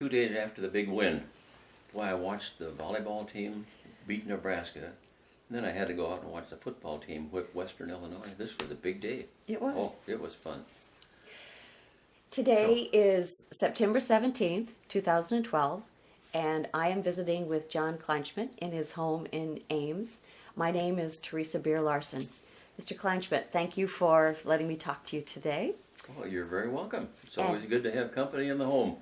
2 days after the big win, boy, I watched the volleyball team beat Nebraska. And then I had to go out and watch the football team whip Western Illinois. This was a big day. It was. Oh, it was fun. Today is September 17th, 2012, and I am visiting with John Kleinschmidt in his home in Ames. My name is Teresa Larson. Mr. Kleinschmidt, thank you for letting me talk to you today. Oh, you're very welcome. It's always good to have company in the home.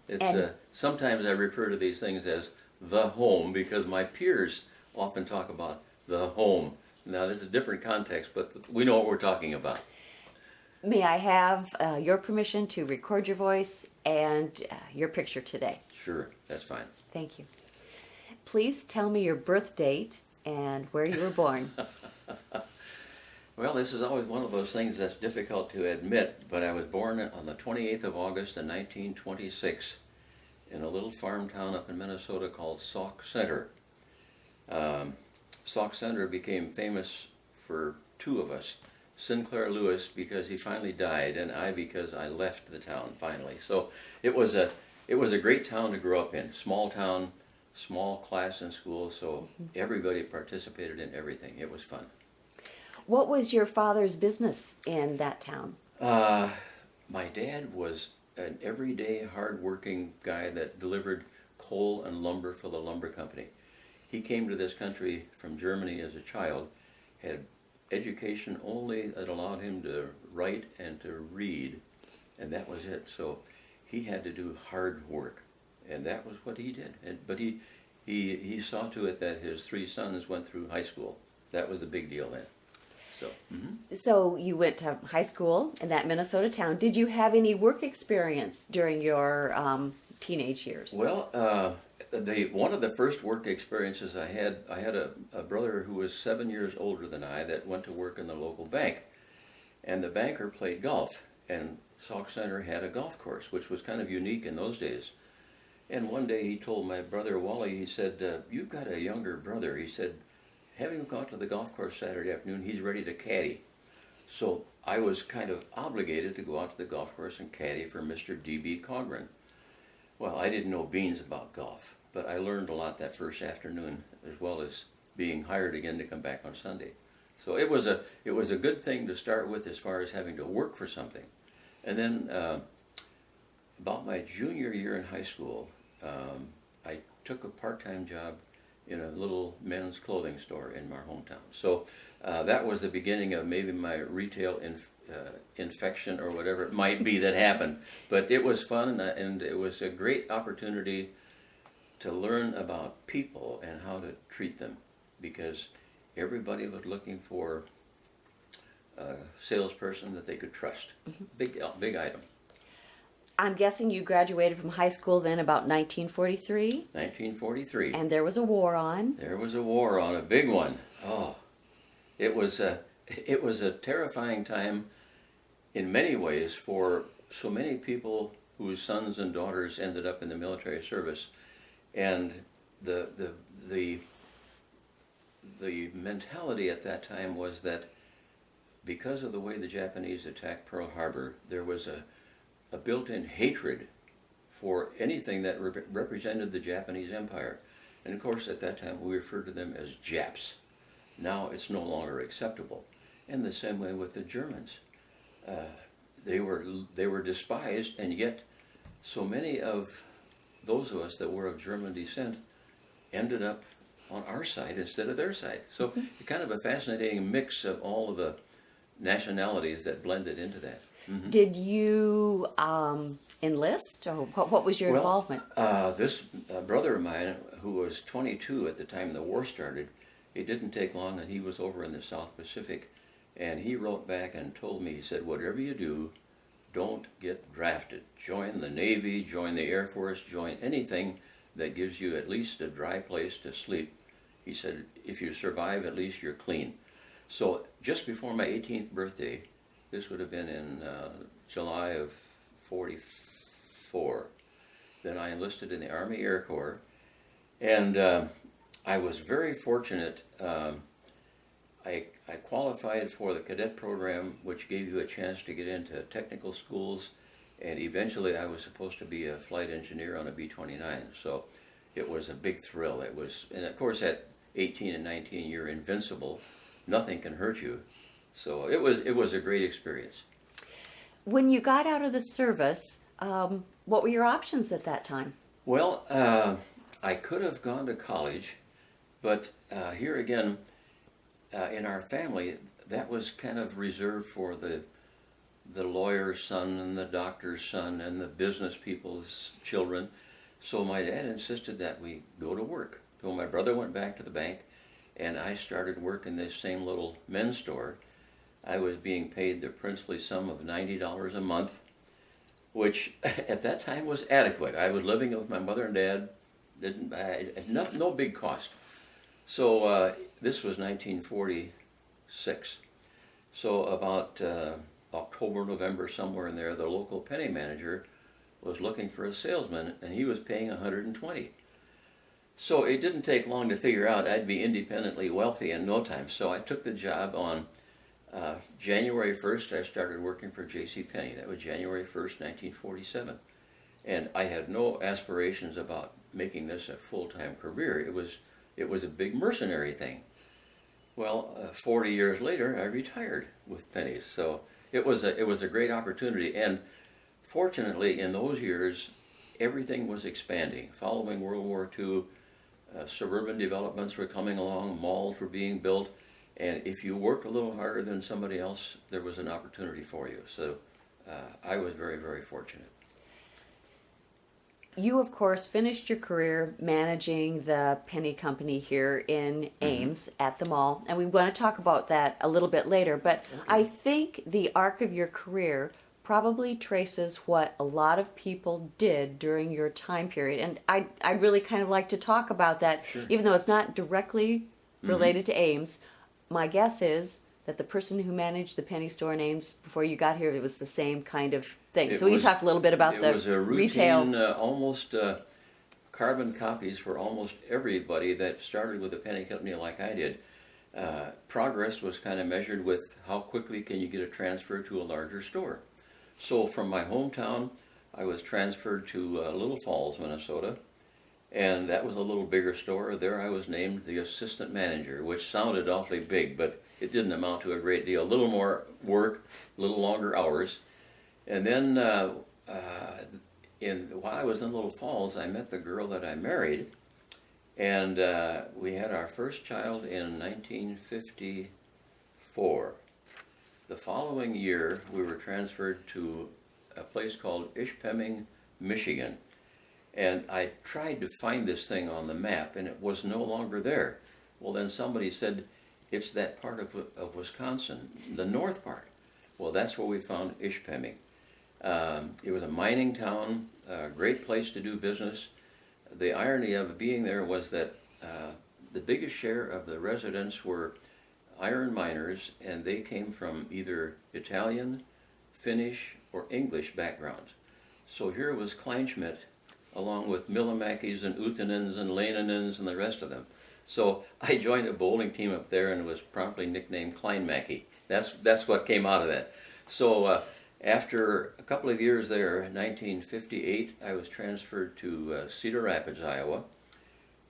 It's sometimes I refer to these things as the home because my peers often talk about the home. Now, this is a different context, but we know what we're talking about. May I have your permission to record your voice and your picture today? Sure, that's fine. Thank you. Please tell me your birth date and where you were born. Well, this is always one of those things that's difficult to admit, but I was born on the 28th of August in 1926 in a little farm town up in Minnesota called Sauk Center. Sauk Center became famous for two of us, Sinclair Lewis because he finally died, and I because I left the town finally. So it was a great town to grow up in. Small town, small class in school, so everybody participated in everything. It was fun. What was your father's business in that town? My dad was an everyday hard-working guy that delivered coal and lumber for the lumber company. He came to this country from Germany as a child, had education only that allowed him to write and to read, and that was it. So he had to do hard work, and that was what he did. But he saw to it that his three sons went through high school. That was the big deal then. So you went to high school in that Minnesota town. Did you have any work experience during your teenage years? Well, one of the first work experiences I had a brother who was 7 years older than I that went to work in the local bank, and the banker played golf, and Sauk Center had a golf course, which was kind of unique in those days. And one day he told my brother Wally, he said, "You've got a younger brother." He said, "Have him go out to the golf course Saturday afternoon. He's ready to caddy." So I was kind of obligated to go out to the golf course and caddy for Mr. D.B. Cogran. Well, I didn't know beans about golf, but I learned a lot that first afternoon, as well as being hired again to come back on Sunday. So it was a good thing to start with as far as having to work for something. And then about my junior year in high school, I took a part-time job in a little men's clothing store in my hometown. So that was the beginning of maybe my retail infection or whatever it might be that happened. But it was fun, and it was a great opportunity to learn about people and how to treat them, because everybody was looking for a salesperson that they could trust. Big item. I'm guessing you graduated from high school then about 1943? 1943. And there was a war on. There was a war on, a big one. Oh, it was a terrifying time in many ways for so many people whose sons and daughters ended up in the military service, and the mentality at that time was that because of the way the Japanese attacked Pearl Harbor, there was a built-in hatred for anything that represented the Japanese Empire. And of course, at that time, we referred to them as Japs. Now it's no longer acceptable. And the same way with the Germans. They were despised, and yet so many of those of us that were of German descent ended up on our side instead of their side. So kind of a fascinating mix of all of the nationalities that blended into that. Did you enlist, or what was your involvement? This brother of mine, who was 22 at the time the war started, it didn't take long, and he was over in the South Pacific, and he wrote back and told me, he said, "Whatever you do, don't get drafted. Join the Navy, join the Air Force, join anything that gives you at least a dry place to sleep." He said, "If you survive, at least you're clean." So just before my 18th birthday, this would have been in July of 44. Then I enlisted in the Army Air Corps, and I was very fortunate. I qualified for the cadet program, which gave you a chance to get into technical schools And eventually I was supposed to be a flight engineer on a B-29. So it was a big thrill. It was, and of course at 18 and 19 you're invincible. Nothing can hurt you. So it was a great experience. When you got out of the service, what were your options at that time? Well, I could have gone to college, but here again, in our family, that was kind of reserved for the lawyer's son and the doctor's son and the business people's children. So my dad insisted that we go to work. So my brother went back to the bank, and I started work in this same little men's store. I was being paid the princely sum of $90 a month, which at that time was adequate. I was living with my mother and dad, no big cost. So this was 1946. So about October, November, somewhere in there, the local penny manager was looking for a salesman, and he was paying $120. So it didn't take long to figure out I'd be independently wealthy in no time. So I took the job on January 1st. I started working for J.C. Penney. That was January 1st, 1947. And I had no aspirations about making this a full-time career. It was a big mercenary thing. Well, 40 years later, I retired with Penny's. So it was a great opportunity. And fortunately, in those years, everything was expanding. Following World War II, suburban developments were coming along, malls were being built, and if you worked a little harder than somebody else, there was an opportunity for you. So I was very, very fortunate. You, of course, finished your career managing the penny company here in Ames at the mall, and we want to talk about that a little bit later, but Okay. I think the arc of your career probably traces what a lot of people did during your time period, and I'd really kind of like to talk about that, Sure. even though it's not directly related to Ames. My guess is that the person who managed the penny store in Ames before you got here, it was the same kind of thing. So we can talk a little bit about the It was a retail. routine, almost carbon copies for almost everybody that started with a penny company like I did. Progress was kind of measured with how quickly can you get a transfer to a larger store. So from my hometown, I was transferred to Little Falls, Minnesota, and that was a little bigger store. There I was named the assistant manager, which sounded awfully big, but it didn't amount to a great deal. A little more work, a little longer hours. And then while I was in Little Falls, I met the girl that I married, and we had our first child in 1954. The following year, we were transferred to a place called Ishpeming, Michigan. And I tried to find this thing on the map, and it was no longer there. Well, then somebody said, it's that part of Wisconsin, the north part. Well, that's where we found Ishpeming. It was a mining town, a great place to do business. The irony of being there was that the biggest share of the residents were iron miners, and they came from either Italian, Finnish, or English backgrounds. So here was Kleinschmidt, along with Millimakis and Utenens and Leinenens and the rest of them. So I joined a bowling team up there and was promptly nicknamed Kleinmackie. That's what came out of that. So after a couple of years there, in 1958, I was transferred to Cedar Rapids, Iowa.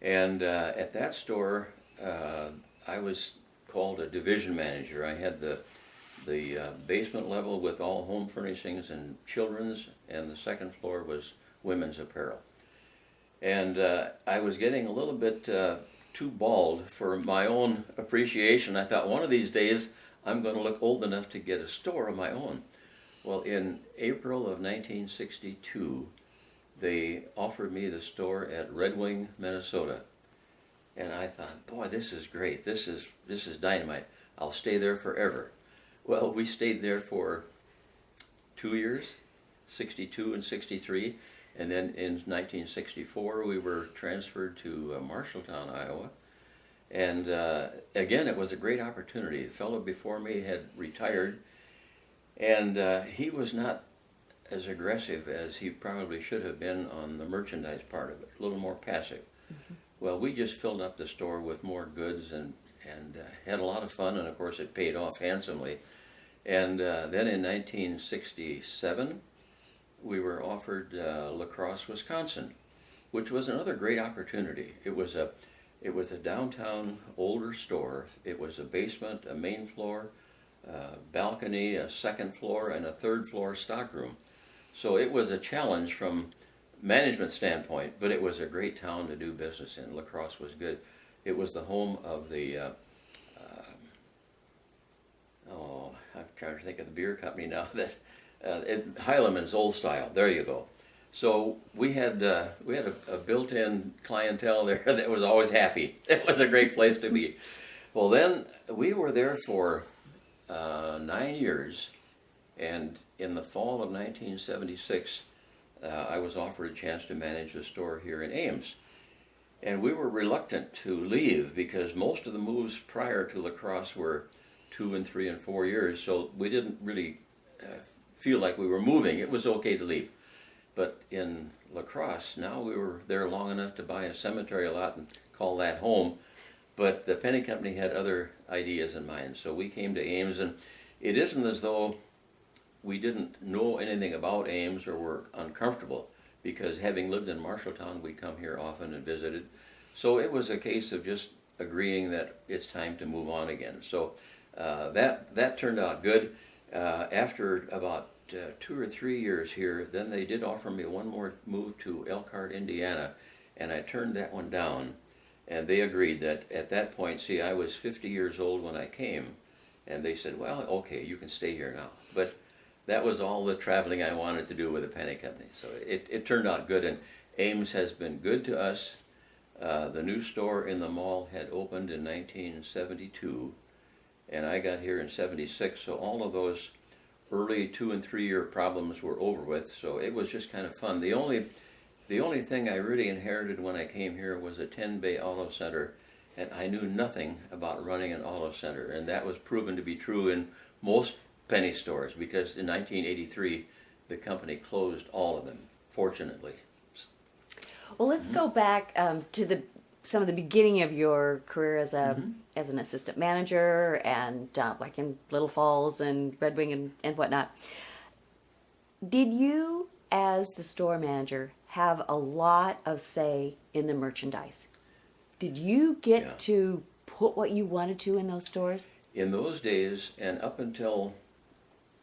And at that store, I was called a division manager. I had the basement level with all home furnishings and children's, and the second floor was women's apparel. And I was getting a little bit too bald for my own appreciation. I thought one of these days I'm going to look old enough to get a store of my own. Well, in April of 1962, they offered me the store at Red Wing, Minnesota. And I thought, boy, this is great. This is dynamite. I'll stay there forever. Well, we stayed there for 2 years, 62 and 63. And then in 1964, we were transferred to Marshalltown, Iowa. And again, it was a great opportunity. The fellow before me had retired, and he was not as aggressive as he probably should have been on the merchandise part of it, a little more passive. Mm-hmm. Well, we just filled up the store with more goods and had a lot of fun, and of course it paid off handsomely. And then in 1967, we were offered La Crosse, Wisconsin, which was another great opportunity. It was a downtown older store. It was a basement, a main floor, balcony, a second floor, and a third floor stockroom. So it was a challenge from management standpoint, but it was a great town to do business in. La Crosse was good. It was the home of the I'm trying to think of the beer company now that Heileman's Old Style. There you go. So we had a built-in clientele there that was always happy. It was a great place to be. Well, then we were there for 9 years, and in the fall of 1976, I was offered a chance to manage a store here in Ames. And we were reluctant to leave because most of the moves prior to La Crosse were 2 and 3 and 4 years, so we didn't really feel like we were moving. It was okay to leave. But in La Crosse, now we were there long enough to buy a cemetery lot and call that home. But the Penney Company had other ideas in mind, so we came to Ames, and it isn't as though we didn't know anything about Ames or were uncomfortable, because having lived in Marshalltown, we come here often and visited. So it was a case of just agreeing that it's time to move on again. So that turned out good. After about 2 or 3 years here, then they did offer me one more move to Elkhart, Indiana, and I turned that one down. And they agreed that at that point, see, I was 50 years old when I came, and they said, well, okay, you can stay here now. But that was all the traveling I wanted to do with the Penney Company. So it turned out good, and Ames has been good to us. The new store in the mall had opened in 1972, and I got here in 76, so all of those early 2 and 3 year problems were over with, so it was just kind of fun. The only thing I really inherited when I came here was a 10-bay auto center, and I knew nothing about running an auto center, and that was proven to be true in most Penny stores, because in 1983 the company closed all of them, fortunately. Well, let's go back to some of the beginning of your career as as an assistant manager, and like in Little Falls and Red Wing and whatnot. Did you, as the store manager, have a lot of say in the merchandise? Did you get to put what you wanted to in those stores? In those days, and up until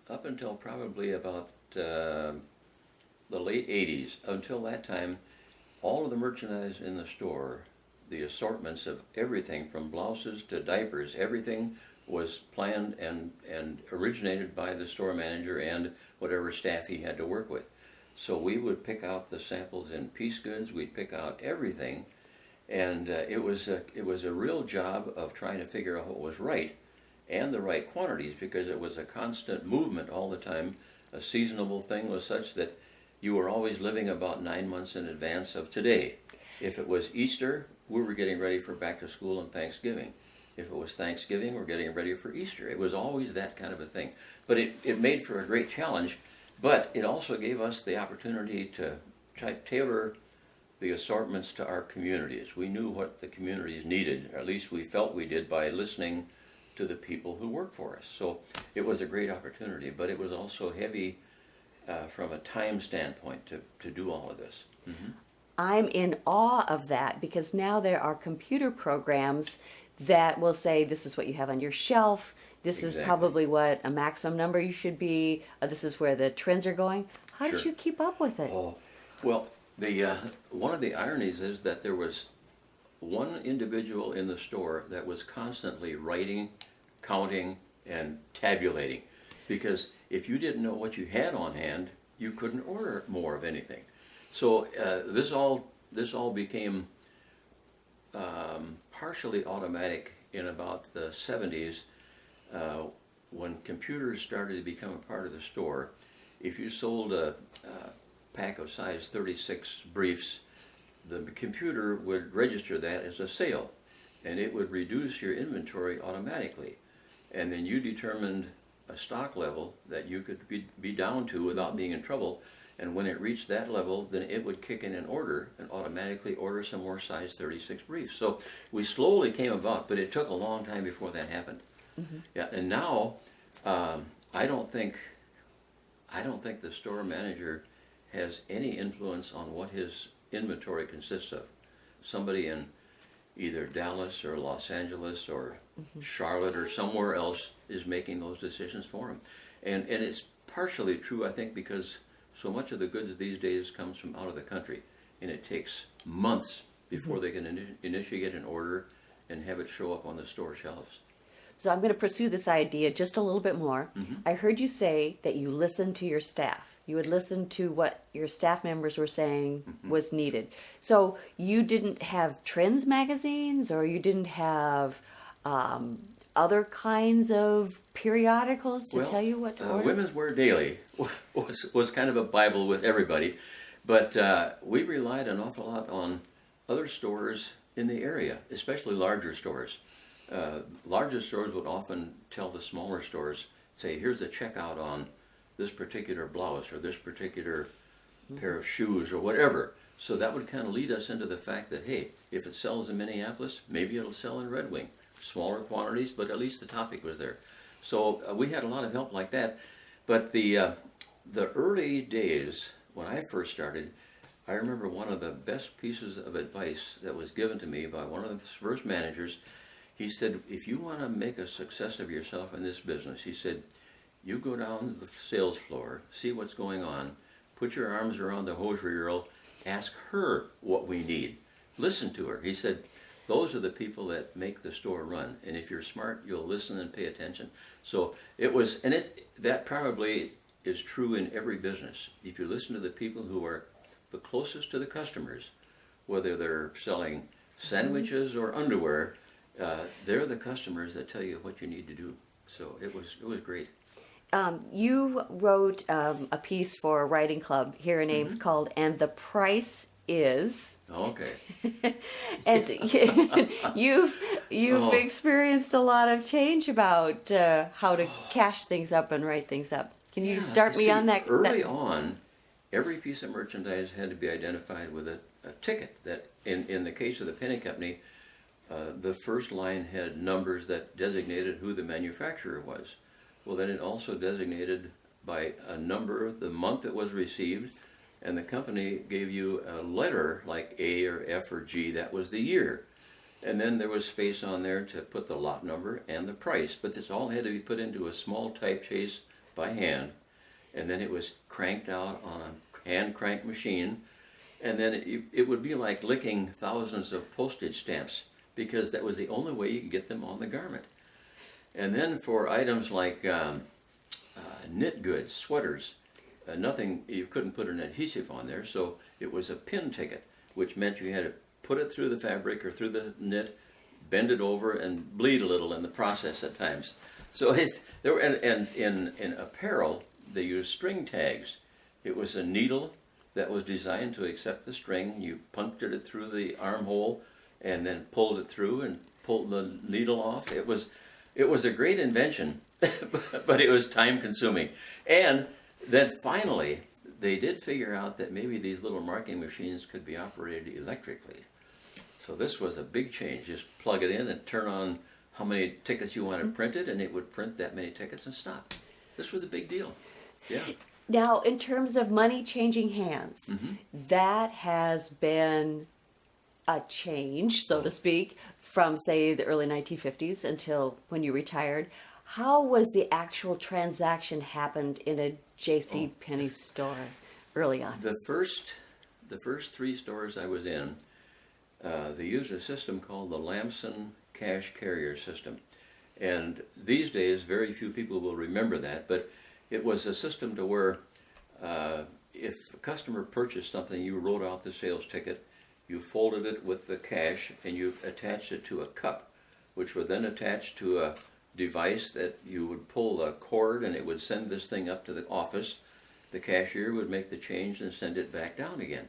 probably about the late 80s, until that time, all of the merchandise in the store, the assortments of everything from blouses to diapers, everything was planned and originated by the store manager and whatever staff he had to work with. So we would pick out the samples in piece goods, we'd pick out everything, and it was a real job of trying to figure out what was right and the right quantities, because it was a constant movement all the time. A seasonable thing was such that you were always living about 9 months in advance of today. If it was Easter, we were getting ready for back to school and Thanksgiving. If it was Thanksgiving, we're getting ready for Easter. It was always that kind of a thing. But it made for a great challenge, but it also gave us the opportunity to try to tailor the assortments to our communities. We knew what the communities needed, or at least we felt we did, by listening to the people who work for us. So it was a great opportunity, but it was also heavy from a time standpoint to do all of this. Mm-hmm. I'm in awe of that, because now there are computer programs that will say this is what you have on your shelf, this is probably what a maximum number you should be, this is where the trends are going. How did you keep up with it? Oh, well, one of the ironies is that there was one individual in the store that was constantly writing, counting, and tabulating, because if you didn't know what you had on hand, you couldn't order more of anything. So this all became partially automatic in about the 70s, when computers started to become a part of the store. If you sold a pack of size 36 briefs, the computer would register that as a sale, and it would reduce your inventory automatically. And then you determined a stock level that you could be down to without being in trouble. And when it reached that level, then it would kick in an order and automatically order some more size 36 briefs. So we slowly came about, but it took a long time before that happened. Mm-hmm. Yeah, and now I don't think the store manager has any influence on what his inventory consists of. Somebody in either Dallas or Los Angeles or Charlotte or somewhere else is making those decisions for him. And it's partially true, I think, because so much of the goods these days comes from out of the country, and it takes months before they can initiate an order and have it show up on the store shelves. So I'm going to pursue this idea just a little bit more. I heard you say that you listened to your staff. You would listen to what your staff members were saying was needed. So you didn't have trends magazines, or you didn't have other kinds of periodicals to tell you what to order? Women's Wear Daily was kind of a Bible with everybody, but we relied an awful lot on other stores in the area, especially larger stores. Larger stores would often tell the smaller stores, say, here's a checkout on this particular blouse or this particular pair of shoes or whatever. So that would kind of lead us into the fact that, hey, if it sells in Minneapolis, maybe it'll sell in Red Wing. Smaller quantities, but at least the topic was there. So we had a lot of help like that. But the early days, when I first started, I remember one of the best pieces of advice that was given to me by one of the first managers. He said, if you want to make a success of yourself in this business, he said, you go down to the sales floor, see what's going on, put your arms around the hosiery girl, ask her what we need. Listen to her. He said, those are the people that make the store run. And if you're smart, you'll listen and pay attention. So it was, and that probably is true in every business. If you listen to the people who are the closest to the customers, whether they're selling sandwiches or underwear, they're the customers that tell you what you need to do. So it was great. You wrote a piece for a writing club here in Ames called "And the Price Is." Okay. And you've experienced a lot of change about how to cash things up and write things up. Can you start me on that? Early on, every piece of merchandise had to be identified with a ticket. That in the case of the Penney Company, the first line had numbers that designated who the manufacturer was. Well, then it also designated by a number the month it was received, and the company gave you a letter like A or F or G, that was the year. And then there was space on there to put the lot number and the price, but this all had to be put into a small type chase by hand, and then it was cranked out on a hand crank machine, and then it would be like licking thousands of postage stamps, because that was the only way you could get them on the garment. And then for items like knit goods, sweaters, nothing, you couldn't put an adhesive on there, so it was a pin ticket, which meant you had to put it through the fabric or through the knit, bend it over, and bleed a little in the process at times. So in apparel, they used string tags. It was a needle that was designed to accept the string. You punctured it through the armhole and then pulled it through and pulled the needle off. It was a great invention, but it was time consuming. And then finally, they did figure out that maybe these little marking machines could be operated electrically. So this was a big change. Just plug it in and turn on how many tickets you wanted printed, and it would print that many tickets and stop. This was a big deal. Yeah. Now, in terms of money changing hands, that has been a change, so to speak, from, say, the early 1950s until when you retired. How was the actual transaction happened in a J.C. Penney store early on? The first 3 stores I was in, they used a system called the Larson cash carrier system. And these days, very few people will remember that, but it was a system to where if a customer purchased something, you wrote out the sales ticket, you folded it with the cash, and you attached it to a cup, which would then attach to a device that you would pull a cord, and it would send this thing up to the office. The cashier would make the change and send it back down again.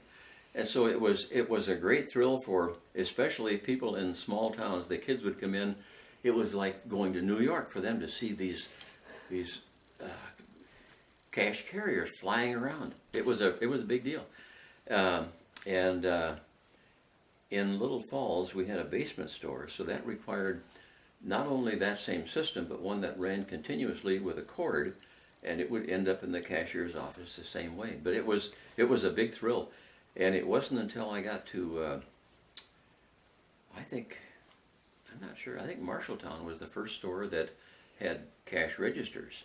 And so it was a great thrill for especially people in small towns. The kids would come in. It was like going to New York for them to see these cash carriers flying around. It was a big deal. In Little Falls, we had a basement store, so that required not only that same system, but one that ran continuously with a cord, and it would end up in the cashier's office the same way. But it was a big thrill, and it wasn't until I got to I think I'm not sure. I think Marshalltown was the first store that had cash registers.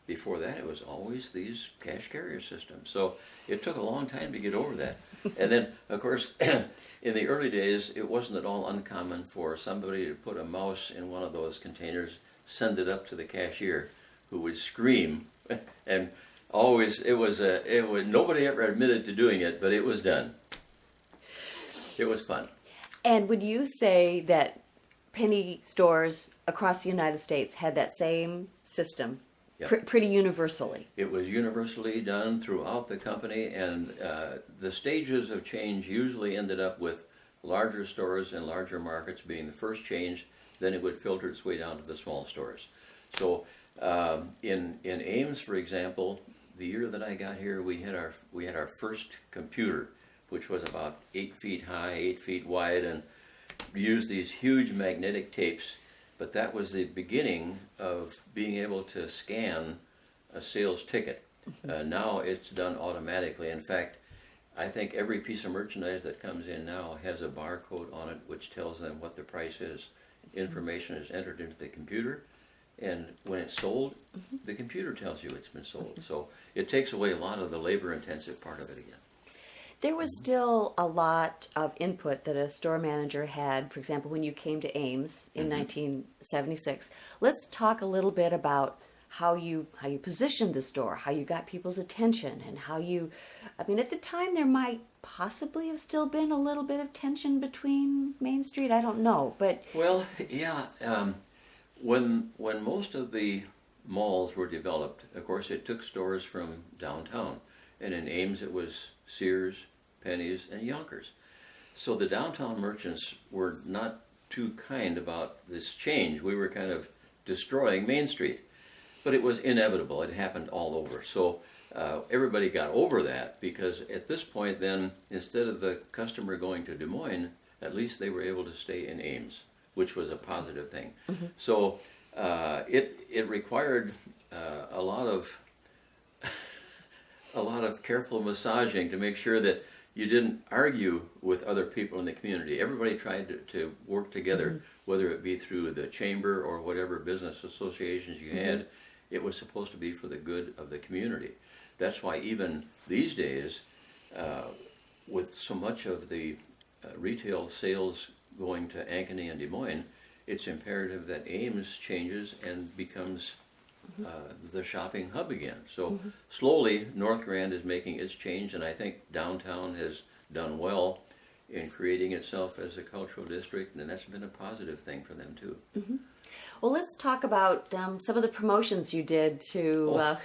Before that, it was always these cash carrier systems. So it took a long time to get over that. And then, of course, in the early days, it wasn't at all uncommon for somebody to put a mouse in one of those containers, send it up to the cashier, who would scream, and always it was nobody ever admitted to doing it, but it was done. It was fun. And would you say that penny stores across the United States had that same system? Yep. Pretty universally. It was universally done throughout the company, and the stages of change usually ended up with larger stores and larger markets being the first change. Then it would filter its way down to the small stores. So in Ames, for example, the year that I got here, we had our first computer, which was about 8 feet high, 8 feet wide, and we used these huge magnetic tapes. But that was the beginning of being able to scan a sales ticket. Now it's done automatically. In fact, I think every piece of merchandise that comes in now has a barcode on it which tells them what the price is. Information is entered into the computer, and when it's sold, the computer tells you it's been sold. So it takes away a lot of the labor-intensive part of it again. There was still a lot of input that a store manager had, for example, when you came to Ames in 1976. Let's talk a little bit about how you positioned the store, how you got people's attention, and how you, I mean, at the time there might possibly have still been a little bit of tension between Main Street, I don't know, but... Well, yeah, when most of the malls were developed, of course it took stores from downtown, and in Ames it was Sears, Penney's, and Yonkers. So the downtown merchants were not too kind about this change. We were kind of destroying Main Street. But it was inevitable. It happened all over. So everybody got over that, because at this point then, instead of the customer going to Des Moines, at least they were able to stay in Ames, which was a positive thing. So it required a lot of careful massaging to make sure that you didn't argue with other people in the community. Everybody tried to work together, whether it be through the chamber or whatever business associations you had. It was supposed to be for the good of the community. That's why even these days, with so much of the retail sales going to Ankeny and Des Moines, it's imperative that Ames changes and becomes the shopping hub again. So slowly, North Grand is making its change, and I think downtown has done well in creating itself as a cultural district, and that's been a positive thing for them too. Well, let's talk about some of the promotions you did to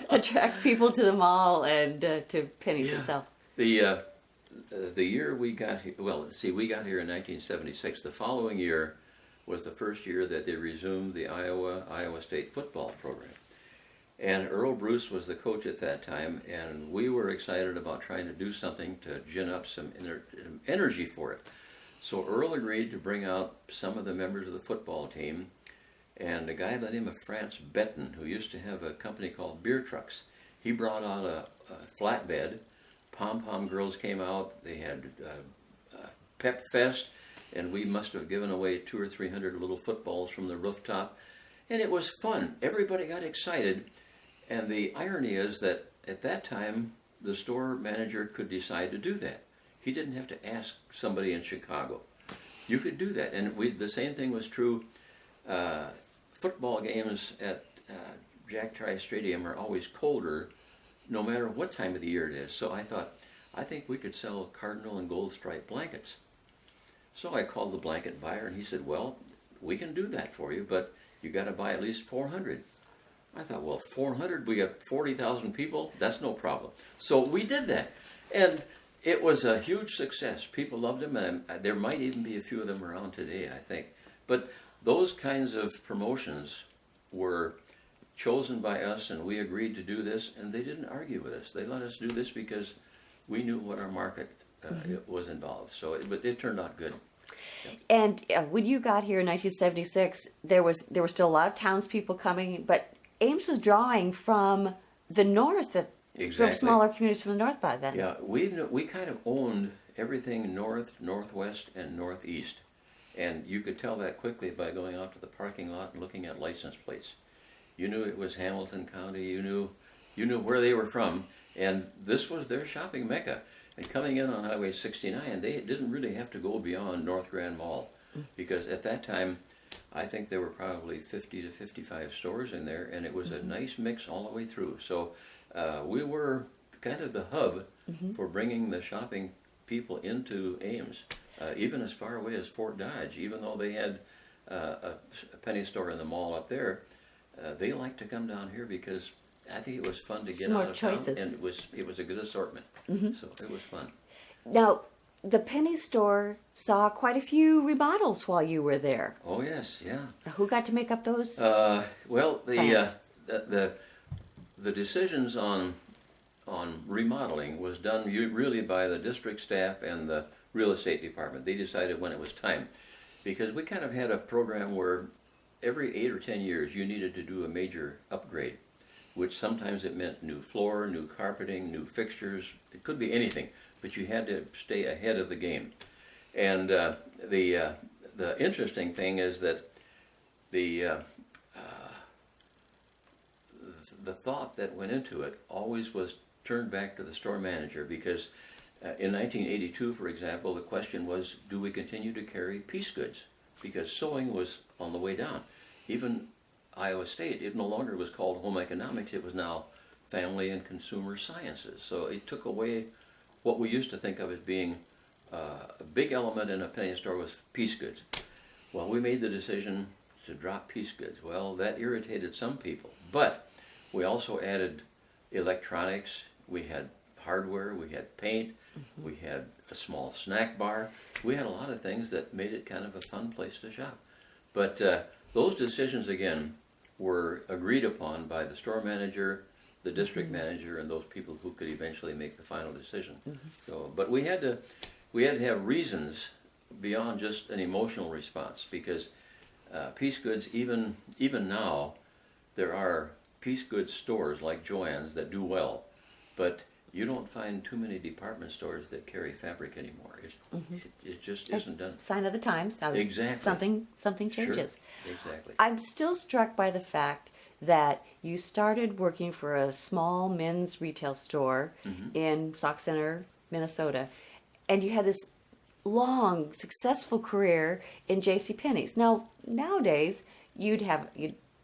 attract people to the mall and to Penny's itself. The year we got here, well, see, we got here in 1976. The following year was the first year that they resumed the Iowa State football program. And Earl Bruce was the coach at that time, and we were excited about trying to do something to gin up some energy for it. So Earl agreed to bring out some of the members of the football team, and a guy by the name of Franz Betten, who used to have a company called Beer Trucks, he brought out a flatbed. Pom-pom girls came out. They had Pep Fest, and we must have given away 200 or 300 little footballs from the rooftop, and it was fun. Everybody got excited, and the irony is that at that time the store manager could decide to do that. He didn't have to ask somebody in Chicago. You could do that, and the same thing was true. Football games at Jack Trice Stadium are always colder, no matter what time of the year it is. So I thought, I think we could sell cardinal and gold striped blankets. So I called the blanket buyer, and he said, well, we can do that for you, but you got to buy at least 400. I thought, well, 400, we got 40,000 people, that's no problem. So we did that, and it was a huge success. People loved them, and there might even be a few of them around today, I think. But those kinds of promotions were chosen by us, and we agreed to do this, and they didn't argue with us. They let us do this because we knew what our market was involved. So it turned out good. And when you got here in 1976, there were still a lot of townspeople coming, but Ames was drawing from the north, Exactly. from smaller communities from the north by then. Yeah, we kind of owned everything north, northwest, and northeast. And you could tell that quickly by going out to the parking lot and looking at license plates. You knew it was Hamilton County, you knew where they were from, and this was their shopping mecca. And coming in on Highway 69, they didn't really have to go beyond North Grand Mall, because at that time, I think there were probably 50 to 55 stores in there, and it was a nice mix all the way through. So we were kind of the hub for bringing the shopping people into Ames, even as far away as Fort Dodge. Even though they had a penny store in the mall up there, they liked to come down here because I think it was fun to get Some more out of choices. town, and it was a good assortment. So it was fun. Now, the penny store saw quite a few remodels while you were there. Oh yes, yeah. Who got to make up those? Well, Plans. the decisions on remodeling was done really by the district staff and the real estate department. They decided when it was time, because we kind of had a program where every 8 or 10 years you needed to do a major upgrade, which sometimes it meant new floor, new carpeting, new fixtures. It could be anything, but you had to stay ahead of the game. And the interesting thing is that the thought that went into it always was turned back to the store manager, because in 1982, for example, the question was, do we continue to carry piece goods? Because sewing was on the way down. Even Iowa State, it no longer was called home economics, it was now family and consumer sciences. So it took away what we used to think of as being a big element in a penny store was piece goods. Well, we made the decision to drop piece goods. Well, that irritated some people, but we also added electronics, we had hardware, we had paint, we had a small snack bar. We had a lot of things that made it kind of a fun place to shop. But those decisions, again, were agreed upon by the store manager, the district manager, and those people who could eventually make the final decision. So, but we had to have reasons beyond just an emotional response, because piece goods, even now, there are piece goods stores like Joann's that do well, but you don't find too many department stores that carry fabric anymore. It just isn't done. Sign of the times. Exactly. Something changes. Sure. Exactly. I'm still struck by the fact that you started working for a small men's retail store in Sauk Center, Minnesota, and you had this long, successful career in J.C. Penney's. Now, nowadays, you'd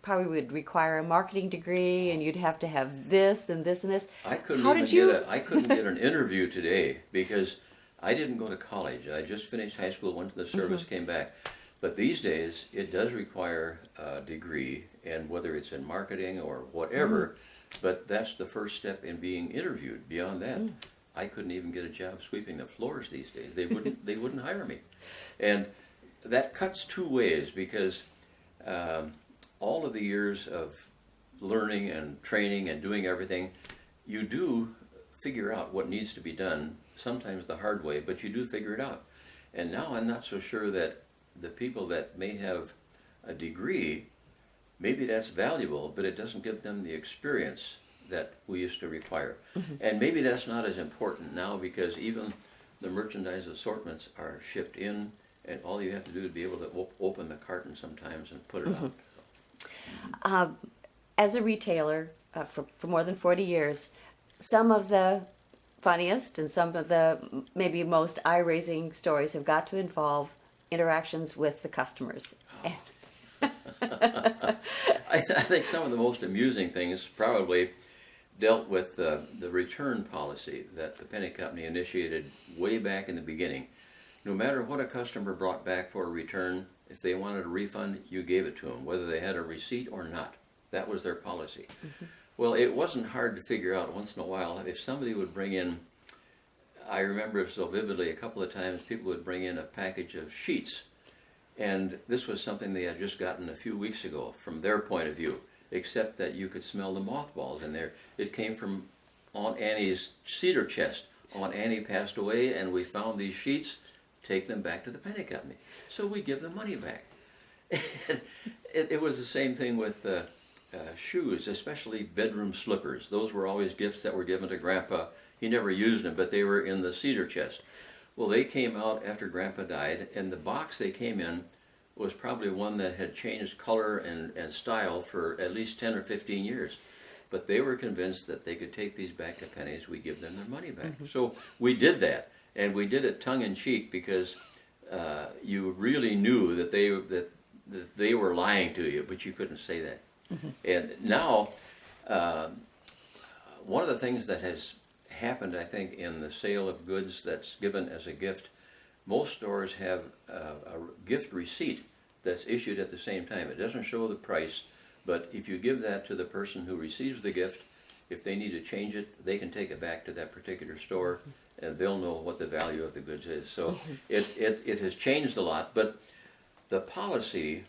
probably would require a marketing degree, and you'd have to have this and this and this. I couldn't get an interview today because I didn't go to college. I just finished high school, went to the service, came back. But these days, it does require a degree, and whether it's in marketing or whatever, but that's the first step in being interviewed. Beyond that, I couldn't even get a job sweeping the floors these days. They wouldn't hire me. And that cuts two ways, because all of the years of learning and training and doing everything, you do figure out what needs to be done, sometimes the hard way, but you do figure it out. And now I'm not so sure that the people that may have a degree, maybe that's valuable, but it doesn't give them the experience that we used to require. And maybe that's not as important now, because even the merchandise assortments are shipped in, and all you have to do is be able to open the carton sometimes and put it out. As a retailer for more than 40 years, some of the funniest and some of the maybe most eye-raising stories have got to involve interactions with the customers. I think some of the most amusing things probably dealt with the return policy that the Penny Company initiated way back in the beginning. No matter what a customer brought back for a return, if they wanted a refund, you gave it to them, whether they had a receipt or not. That was their policy. Well, it wasn't hard to figure out once in a while if somebody would bring in, I remember so vividly a couple of times people would bring in a package of sheets. And this was something they had just gotten a few weeks ago from their point of view, except that you could smell the mothballs in there. It came from Aunt Annie's cedar chest. Aunt Annie passed away, and we found these sheets. Take them back to the Penny Company. So we give the money back. It was the same thing with shoes, especially bedroom slippers. Those were always gifts that were given to Grandpa. He never used them, but they were in the cedar chest. Well, they came out after Grandpa died, and the box they came in was probably one that had changed color and style for at least 10 or 15 years. But they were convinced that they could take these back to Penny's, we give them their money back. So we did that, and we did it tongue-in-cheek because you really knew that they were lying to you, but you couldn't say that. And now, one of the things that has happened, I think, in the sale of goods that's given as a gift, most stores have a gift receipt that's issued at the same time. It doesn't show the price, but if you give that to the person who receives the gift, if they need to change it, they can take it back to that particular store, and they'll know what the value of the goods is. So it has changed a lot, but the policy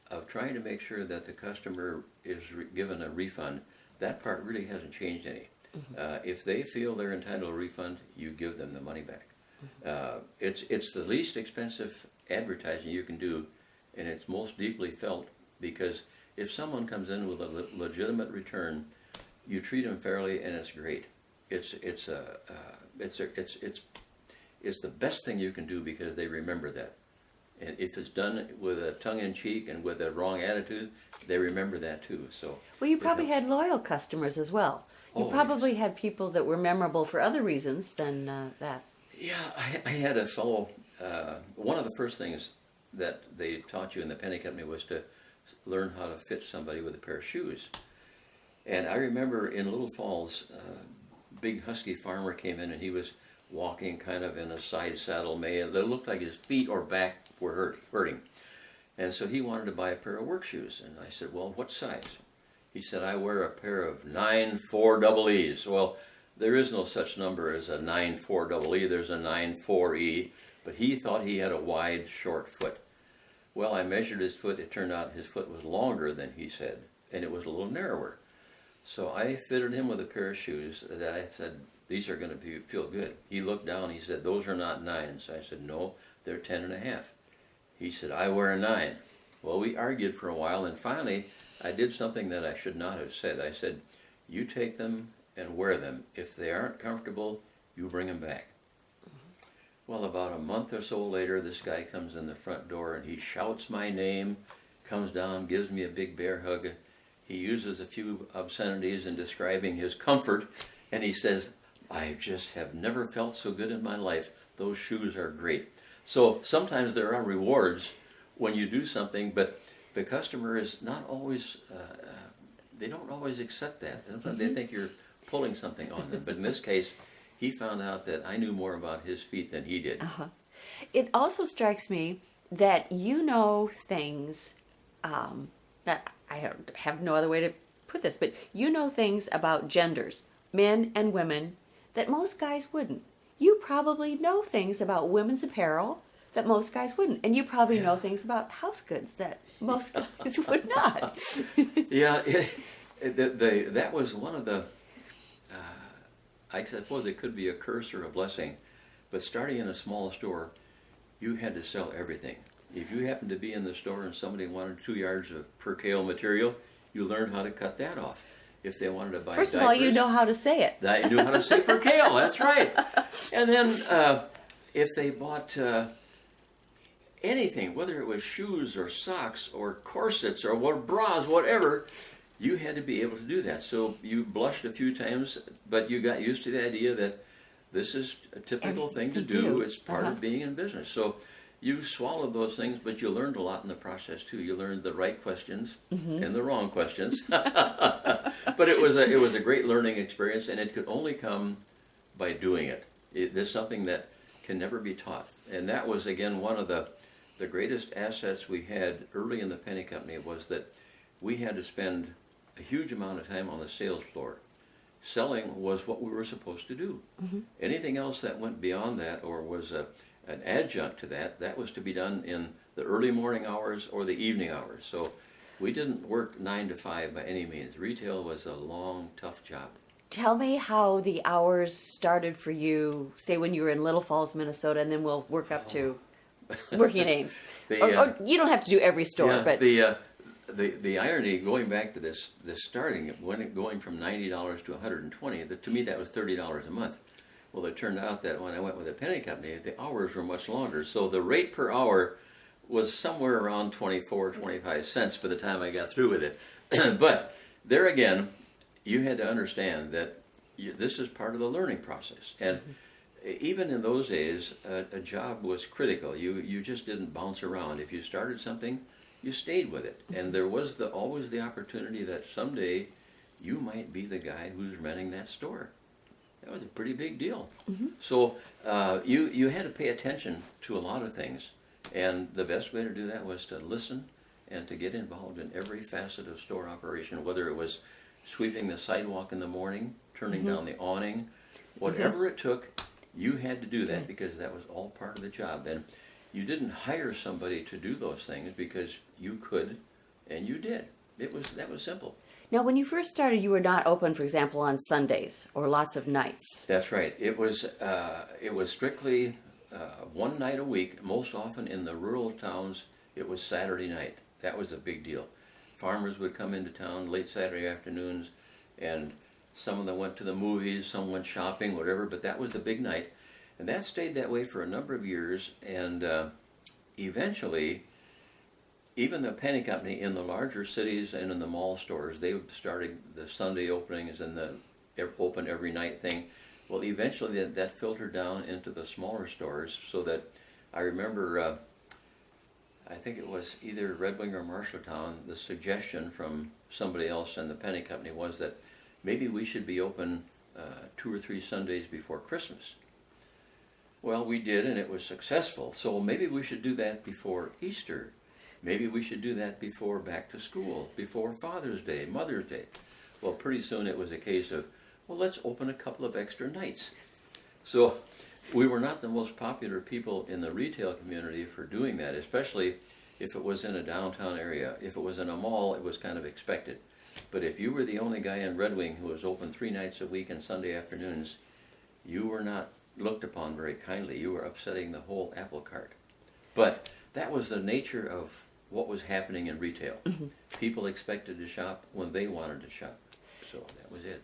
of trying to make sure that the customer is given a refund, that part really hasn't changed any. If they feel they're entitled to a refund, you give them the money back. It's the least expensive advertising you can do, and it's most deeply felt because if someone comes in with a legitimate return, you treat them fairly, and it's great. It's the best thing you can do because they remember that. And if it's done with a tongue-in-cheek and with a wrong attitude, they remember that too. So well, you probably had loyal customers as well. You probably yes. had people that were memorable for other reasons than that. Yeah, I had a fellow, one of the first things that they taught you in the Penny Company was to learn how to fit somebody with a pair of shoes. And I remember in Little Falls, a big husky farmer came in and he was walking kind of in a side saddle. It looked like his feet or back were hurting. And so he wanted to buy a pair of work shoes. And I said, well, what size? He said, I wear a pair of 9-4-EEs. Well, there is no such number as a 9-4-EE. There's a 9-4-E. But he thought he had a wide, short foot. Well, I measured his foot. It turned out his foot was longer than he said, and it was a little narrower. So I fitted him with a pair of shoes that I said, these are going to feel good. He looked down. He said, those are not 9s. I said, no, they're 10.5. He said, I wear a 9. Well, we argued for a while, and finally, I did something that I should not have said. I said, you take them and wear them. If they aren't comfortable, you bring them back. Well, about a month or so later, this guy comes in the front door and he shouts my name, comes down, gives me a big bear hug. He uses a few obscenities in describing his comfort, and he says, I just have never felt so good in my life. Those shoes are great. So sometimes there are rewards when you do something, but the customer is not always, they don't always accept that. They think you're pulling something on them. But in this case, he found out that I knew more about his feet than he did. It also strikes me that you know things, that I have no other way to put this, but you know things about genders, men and women, that most guys wouldn't. You probably know things about women's apparel that most guys wouldn't. And you probably know things about house goods that most guys would not. Yeah, that was one of the, I suppose it could be a curse or a blessing, but starting in a small store, you had to sell everything. If you happened to be in the store and somebody wanted 2 yards of percale material, you learned how to cut that off. If they wanted to buy First diapers, of all, you know how to say it. I knew how to say percale, that's right. And then if they bought anything, whether it was shoes or socks or corsets or bras, whatever, you had to be able to do that. So you blushed a few times, but you got used to the idea that this is a typical thing to do. It's part of being in business. So you swallowed those things, but you learned a lot in the process too. You learned the right questions and the wrong questions. But it was a great learning experience, and it could only come by doing it. There's something that can never be taught. And that was, again, one of the greatest assets we had early in the Penny Company was that we had to spend a huge amount of time on the sales floor. Selling was what we were supposed to do. Anything else that went beyond that or was an adjunct to that, that was to be done in the early morning hours or the evening hours. So we didn't work 9 to 5 by any means. Retail was a long, tough job. Tell me how the hours started for you, say when you were in Little Falls, Minnesota, and then we'll work up to working in Ames. Or you don't have to do every store, but the irony, going back to this starting, going from $90 to $120, to me that was $30 a month. Well, it turned out that when I went with the Penney Company, the hours were much longer. So the rate per hour was somewhere around 24, 25 cents by the time I got through with it. But there again, you had to understand that this is part of the learning process. And even in those days, a job was critical. You just didn't bounce around. If you started something, you stayed with it. And there was always the opportunity that someday you might be the guy who's running that store. That was a pretty big deal. So you had to pay attention to a lot of things. And the best way to do that was to listen and to get involved in every facet of store operation, whether it was sweeping the sidewalk in the morning, turning down the awning, whatever it took, you had to do that because that was all part of the job. And you didn't hire somebody to do those things because you could and you did. That was simple. Now, when you first started, you were not open, for example, on Sundays or lots of nights. That's right. It was strictly one night a week. Most often in the rural towns, it was Saturday night. That was a big deal. Farmers would come into town late Saturday afternoons, and some of them went to the movies, some went shopping, whatever, but that was the big night. And that stayed that way for a number of years, and eventually, even the Penney Company in the larger cities and in the mall stores, they started the Sunday openings and the open every night thing. Well, eventually that filtered down into the smaller stores, so that I remember, I think it was either Red Wing or Marshalltown, the suggestion from somebody else in the Penney Company was that maybe we should be open 2 or 3 Sundays before Christmas. Well, we did, and it was successful. So maybe we should do that before Easter. Maybe we should do that before back to school, before Father's Day, Mother's Day. Well, pretty soon it was a case of, well, let's open a couple of extra nights. So we were not the most popular people in the retail community for doing that, especially if it was in a downtown area. If it was in a mall, it was kind of expected. But if you were the only guy in Red Wing who was open 3 nights a week and Sunday afternoons, you were not looked upon very kindly. You were upsetting the whole apple cart. But that was the nature of what was happening in retail. People expected to shop when they wanted to shop. So that was it.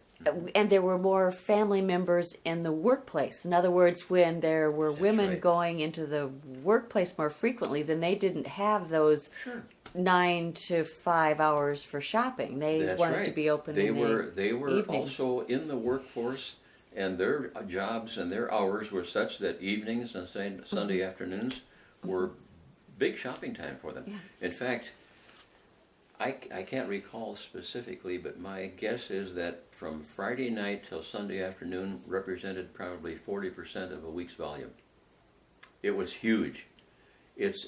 And there were more family members in the workplace. In other words, when there were women going into the workplace more frequently, then they didn't have those 9 to 5 hours for shopping. They wanted to be open They in were the evening. also in the workforce, and their jobs and their hours were such that evenings and Sunday afternoons were big shopping time for them. In fact, I can't recall specifically, but my guess is that from Friday night till Sunday afternoon represented probably 40% of a week's volume. It was huge. It's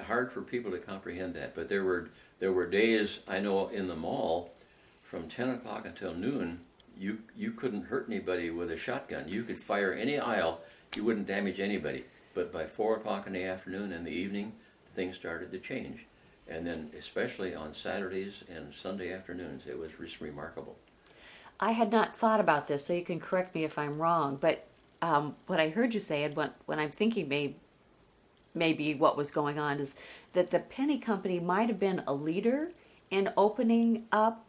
hard for people to comprehend that, but there were days, I know, in the mall from 10 o'clock until noon, you couldn't hurt anybody with a shotgun. You could fire any aisle, you wouldn't damage anybody. But by 4 o'clock in the afternoon and the evening, things started to change. And then especially on Saturdays and Sunday afternoons, it was just remarkable. I had not thought about this, so you can correct me if I'm wrong, but what I heard you say, and when I'm thinking maybe what was going on, is that the Penney Company might have been a leader in opening up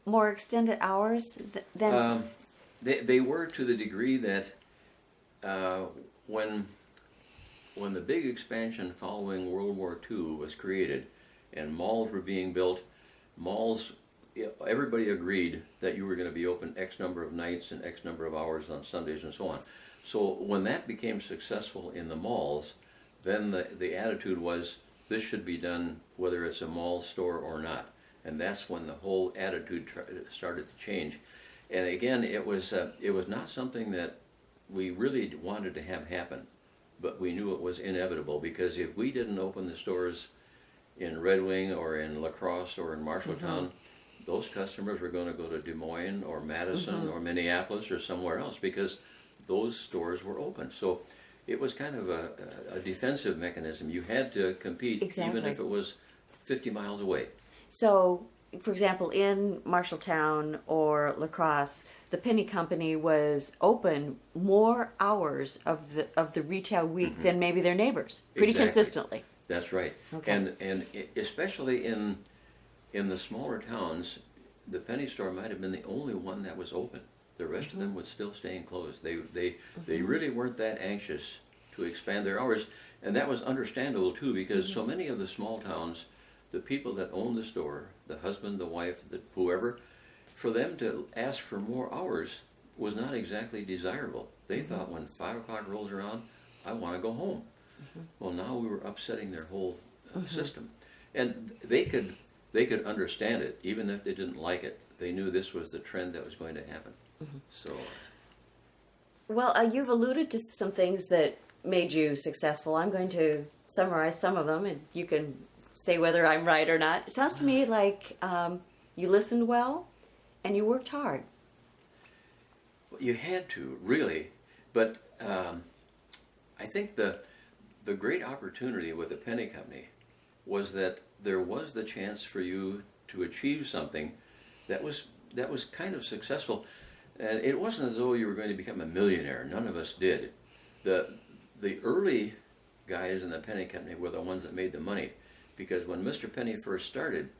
more extended hours than... They were, to the degree that when the big expansion following World War II was created and malls were being built, everybody agreed that you were going to be open X number of nights and X number of hours on Sundays and so on. So when that became successful in the malls, then the attitude was this should be done whether it's a mall store or not. And that's when the whole attitude started to change. And again, it was not something that we really wanted to have happen, but we knew it was inevitable, because if we didn't open the stores in Red Wing or in La Crosse or in Marshalltown, those customers were going to go to Des Moines or Madison or Minneapolis or somewhere else, because those stores were open. So it was kind of a defensive mechanism. You had to compete even if it was 50 miles away. So, for example, in Marshalltown or La Crosse, the Penney Company was open more hours of the retail week than maybe their neighbors, pretty consistently. That's right. Okay. And especially in in the smaller towns, the penny store might have been the only one that was open. The rest of them was still staying closed. They really weren't that anxious to expand their hours, and that was understandable too, because so many of the small towns, the people that owned the store, the husband, the wife, whoever, for them to ask for more hours was not exactly desirable. They thought when 5 o'clock rolls around, I want to go home. Well, now we were upsetting their whole system, and they could understand it, even if they didn't like it. They knew this was the trend that was going to happen. So, Well, you've alluded to some things that made you successful. I'm going to summarize some of them, and you can say whether I'm right or not. It sounds to me like you listened well and you worked hard. you had to, really. But I think the great opportunity with the Penny Company was that there was the chance for you to achieve something that was kind of successful. And it wasn't as though you were going to become a millionaire. None of us did. The early guys in the Penny Company were the ones that made the money, because when Mr. Penny first started,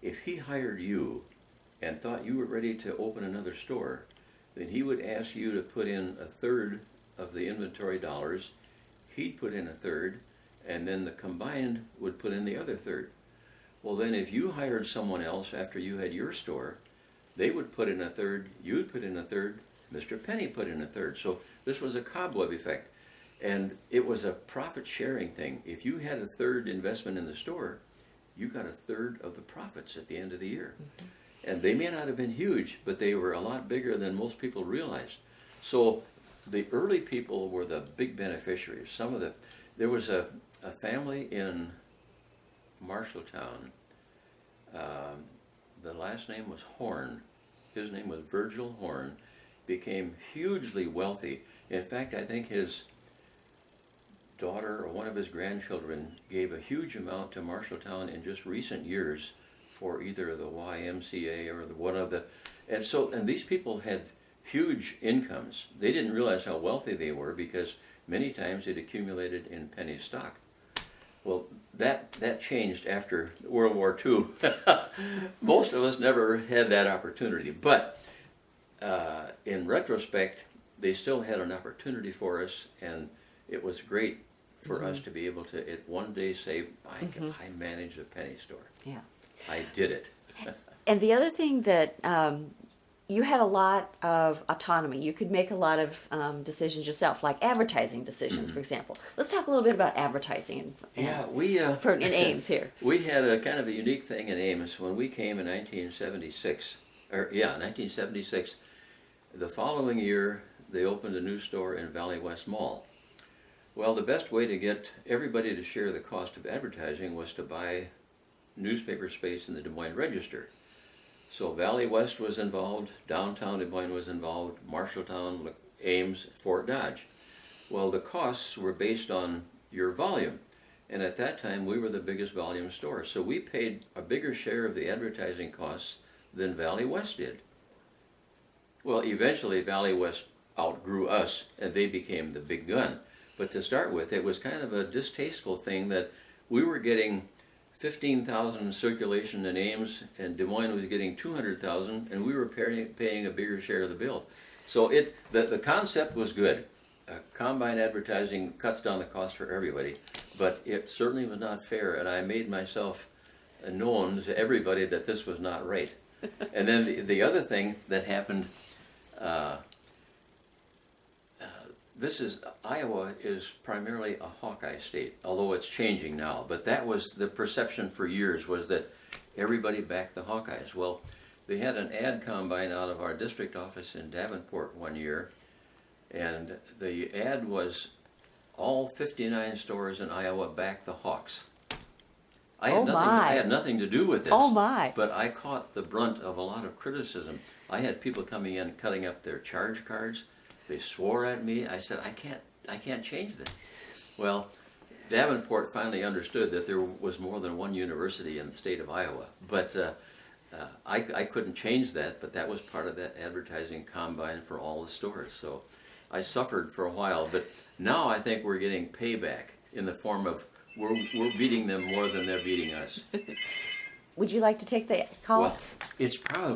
if he hired you and thought you were ready to open another store, then he would ask you to put in a third of the inventory dollars, he'd put in a third, and then the combined would put in the other third. Well, then if you hired someone else after you had your store, they would put in a third, you'd put in a third, Mr. Penny put in a third. So this was a cobweb effect. And it was a profit sharing thing. If you had a third investment in the store, you got a third of the profits at the end of the year. And they may not have been huge, but they were a lot bigger than most people realized. So the early people were the big beneficiaries. There was a family in Marshalltown. The last name was Horn. His name was Virgil Horn. Became hugely wealthy. In fact, I think his daughter or one of his grandchildren gave a huge amount to Marshalltown in just recent years for either the YMCA or one of the, and these people had huge incomes. They didn't realize how wealthy they were because many times it accumulated in penny stock. Well, that changed after World War II. Most of us never had that opportunity, but in retrospect, they still had an opportunity for us, and it was great for us to be able to one day say, I managed a penny store. Yeah. I did it. And the other thing that you had a lot of autonomy. You could make a lot of decisions yourself, like advertising decisions, for example. Let's talk a little bit about advertising. Yeah, in Ames here. We had a kind of a unique thing in Ames when we came in 1976. 1976. The following year, they opened a new store in Valley West Mall. Well, the best way to get everybody to share the cost of advertising was to buy newspaper space in the Des Moines Register. So Valley West was involved, downtown Des Moines was involved, Marshalltown, Ames, Fort Dodge. Well, the costs were based on your volume. And at that time, we were the biggest volume store. So we paid a bigger share of the advertising costs than Valley West did. Well, eventually Valley West outgrew us and they became the big gun. But to start with, it was kind of a distasteful thing that we were getting 15,000 in circulation in Ames, and Des Moines was getting 200,000, and we were paying a bigger share of the bill. So the concept was good. Combine advertising cuts down the cost for everybody, but it certainly was not fair, and I made myself known to everybody that this was not right. And then the other thing that happened, Iowa is primarily a Hawkeye state, although it's changing now, but that was the perception for years, was that everybody backed the Hawkeyes. Well, they had an ad combine out of our district office in Davenport one year, and the ad was all 59 stores in Iowa back the Hawks. I had nothing to do with this. Oh my. But I caught the brunt of a lot of criticism. I had people coming in cutting up their charge cards. They swore at me. I said, I can't change this. Well, Davenport finally understood that there was more than one university in the state of Iowa. But I couldn't change that, but that was part of that advertising combine for all the stores. So I suffered for a while, but now I think we're getting payback in the form of we're beating them more than they're beating us. would you like to take the call? Well, it's probably